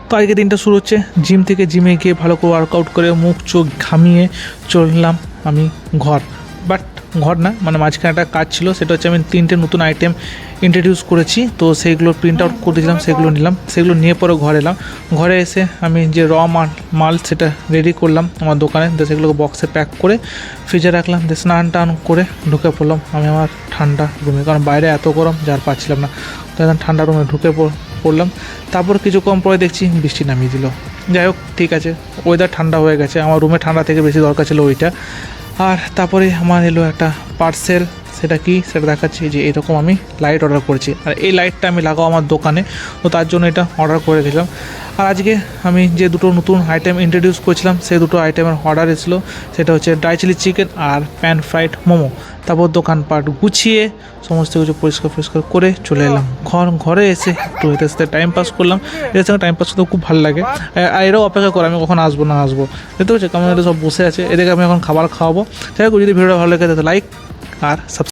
তো আজকে দিনটা শুরু হচ্ছে জিম থেকে। জিমে গিয়ে ভালো করে ওয়ার্কআউট করে মুখ চোখ ঘামিয়ে চললাম আমি বাট ঘর না, মানে মাঝখানে একটা কাজ ছিল, সেটা হচ্ছে আমি 3টে নতুন আইটেম ইন্ট্রোডিউস করেছি। তো সেইগুলো প্রিন্ট আউট করেছিলাম, সেগুলো নিলাম, সেগুলো নিয়ে পরে ঘরে এলাম। ঘরে এসে আমি যে মাল সেটা রেডি করলাম আমার দোকানে, তো সেগুলোকে বক্সে প্যাক করে ফ্রিজে রাখলাম। দিয়ে স্নান টান করে ঢুকে পড়লাম আমি আমার ঠান্ডা রুমে, কারণ বাইরে এত গরম যার পাচ্ছিলাম না। তো একদম ঠান্ডা রুমে ঢুকে পড়লাম। তারপর কিছুক্ষণ পরে দেখছি বৃষ্টি নামিয়ে দিল। যাই হোক, ঠিক আছে, ওয়েদার ঠান্ডা হয়ে গেছে, আমার রুমে ঠান্ডা থেকে বেশি দরকার ছিল ওইটা। আর তারপরে আমার এলো একটা পার্সেল, সেটা কি সেটা দেখাচ্ছি। যে এরকম আমি লাইট অর্ডার করেছি, আর এই লাইটটা আমি লাগাও আমার দোকানে, তো তার জন্য এটা অর্ডার করে রেখেছিলাম। আর আজকে আমি যে দুটো নতুন আইটেম ইন্ট্রোডিউস করেছিলাম, সেই দুটো আইটেমের অর্ডার এসেছিলো। সেটা হচ্ছে ড্রাই চিলি চিকেন আর প্যান ফ্রাইড মোমো। তারপর দোকানপাট গুছিয়ে সমস্ত কিছু পরিষ্কার করে চলে এলাম ঘরে এসে একটু এদের সাথে টাইম পাস করলাম। এদের সঙ্গে টাইম পাস করতে খুব ভালো লাগে। আর এরাও অপেক্ষা করে আমি কখন আসবো দেখতে পাচ্ছি কেমন সব বসে আছে, এদেরকে আমি এখন খাবার খাওয়াবো। যাই হোক, যদি ভিডিওটা ভালো লাগে তাহলে লাইক আর সাবস্ক্রাইব।